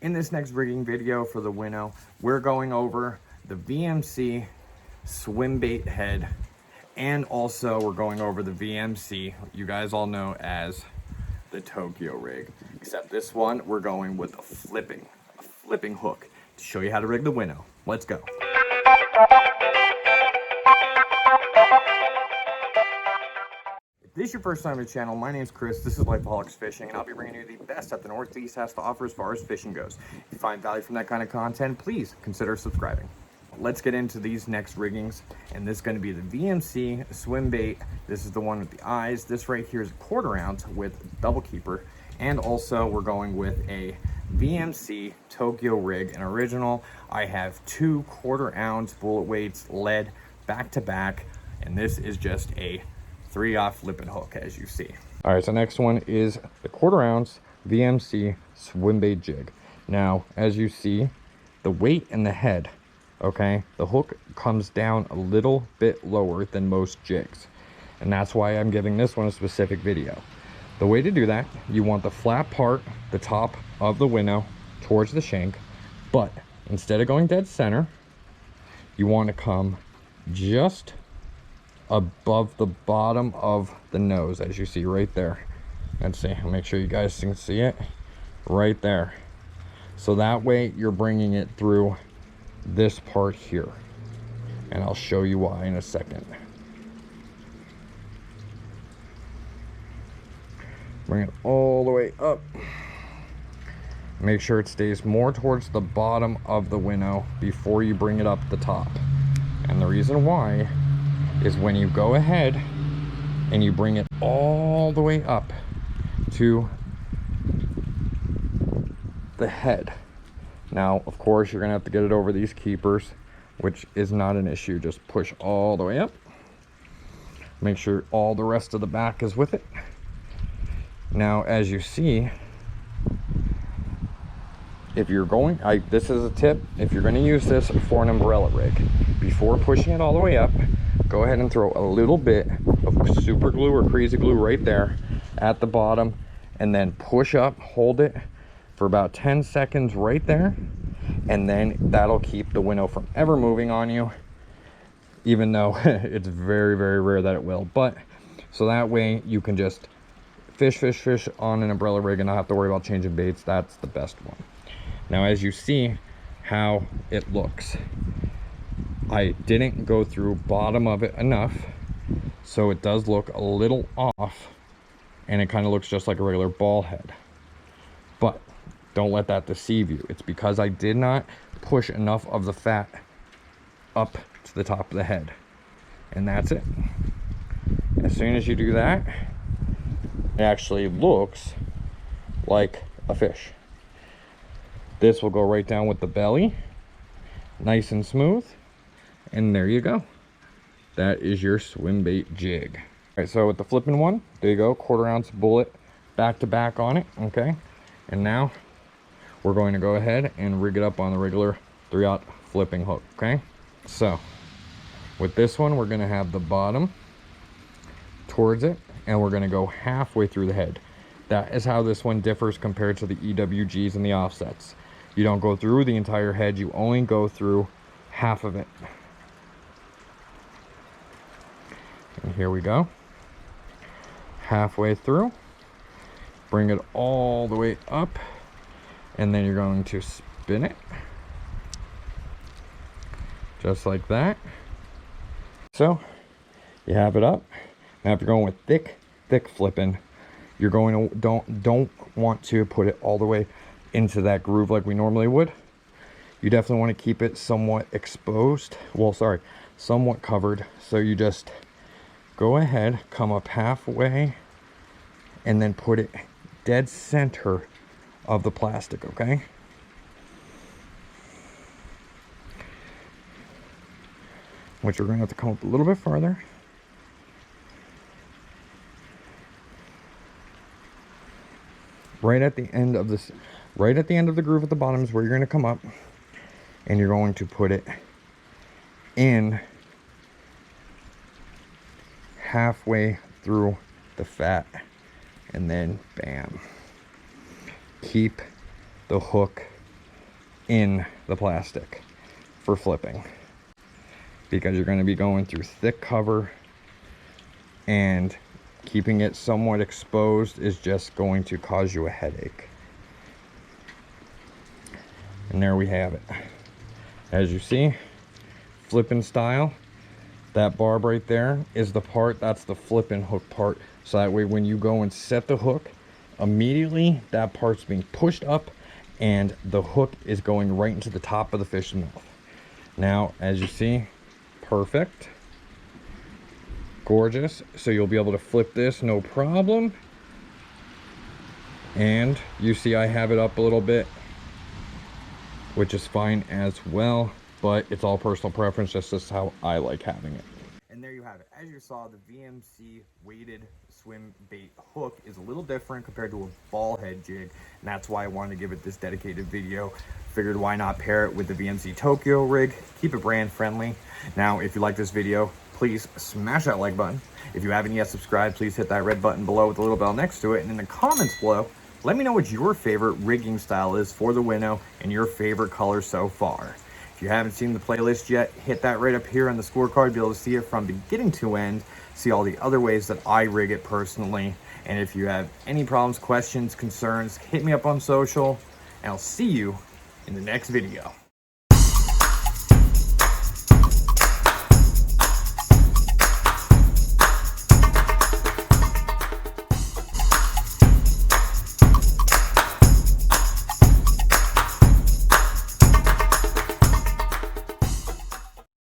In this next rigging video for the Winnow, we're going over the VMC swim bait head, and also we're going over the VMC, you guys all know as the Tokyo rig. Except this one, we're going with a flipping hook to show you how to rig the Winnow. Let's go. If this is your first time on the channel, my name's Chris, this is Lifeoholics Fishing, and I'll be bringing you the best that the Northeast has to offer as far as fishing goes. If you find value from that kind of content, please consider subscribing. Let's get into these next riggings, and this is going to be the VMC Swim Bait. This is the one with the eyes. This right here is a 1/4 ounce with double keeper, and also we're going with a VMC Tokyo rig, an original. I have 2 1/4 ounce bullet weights lead back to back, and this is just a 3/0 Flippin Hook, as you see. All right, so next one is the 1/4 ounce VMC Swim Bait Jig. Now, as you see, the weight in the head, okay, the hook comes down a little bit lower than most jigs, and that's why I'm giving this one a specific video. The way to do that, you want the flat part, the top of the Winnow towards the shank, but instead of going dead center, you want to come just above the bottom of the nose, as you see right there. Let's see, I'll make sure you guys can see it right there. So that way you're bringing it through this part here, and I'll show you why in a second. Bring it all the way up. Make sure it stays more towards the bottom of the Winnow before you bring it up the top. And the reason why is when you go ahead and you bring it all the way up to the head. Now, of course, you're gonna have to get it over these keepers, which is not an issue. Just push all the way up. Make sure all the rest of the back is with it. Now, as you see, if you're going, this is a tip, if you're gonna use this for an umbrella rig, before pushing it all the way up, go ahead and throw a little bit of super glue or crazy glue right there at the bottom, and then push up, hold it for about 10 seconds right there, and then that'll keep the Winnow from ever moving on you, even though it's very, very rare that it will. But so that way you can just fish on an umbrella rig and not have to worry about changing baits. That's the best one. Now, as you see how it looks, I didn't go through bottom of it enough, so it does look a little off, and it kind of looks just like a regular ball head. But don't let that deceive you. It's because I did not push enough of the fat up to the top of the head, and that's it. As soon as you do that, it actually looks like a fish. This will go right down with the belly, nice and smooth. And there you go. That is your swim bait jig. All right, so with the flipping one, there you go, 1/4 ounce bullet back to back on it, okay? And now we're going to go ahead and rig it up on the regular 3/0 flipping hook, okay? So with this one, we're gonna have the bottom towards it, and we're gonna go halfway through the head. That is how this one differs compared to the EWGs and the offsets. You don't go through the entire head, you only go through half of it. And here we go, halfway through. Bring it all the way up, and then you're going to spin it just like that. So you have it up. Now if you're going with thick flipping, you're going to don't want to put it all the way into that groove like we normally would. You definitely want to keep it somewhat exposed, well, sorry, somewhat covered. So you just go ahead, come up halfway, and then put it dead center of the plastic, okay? Which we're gonna have to come up a little bit farther. Right at the end of this, right at the end of the groove at the bottom is where you're gonna come up, and you're going to put it in halfway through the fat, and then bam. Keep the hook in the plastic for flipping, because you're going to be going through thick cover, and keeping it somewhat exposed is just going to cause you a headache. And there we have it. As you see, flipping style. That barb right there is the part, that's the flipping hook part. So that way when you go and set the hook, immediately that part's being pushed up and the hook is going right into the top of the fish's mouth. Now, as you see, perfect. Gorgeous. So you'll be able to flip this no problem. And you see I have it up a little bit, which is fine as well, but it's all personal preference. That's just how I like having it. And there you have it. As you saw, the VMC weighted swim bait hook is a little different compared to a ball head jig, and that's why I wanted to give it this dedicated video. Figured why not pair it with the VMC Tokyo rig, keep it brand friendly. Now, if you like this video, please smash that like button. If you haven't yet subscribed, please hit that red button below with the little bell next to it, and in the comments below, let me know what your favorite rigging style is for the Winnow and your favorite color so far. If you haven't seen the playlist yet, hit that right up here on the scorecard, be able to see it from beginning to end, see all the other ways that I rig it personally. And if you have any problems, questions, concerns, hit me up on social, and I'll see you in the next video.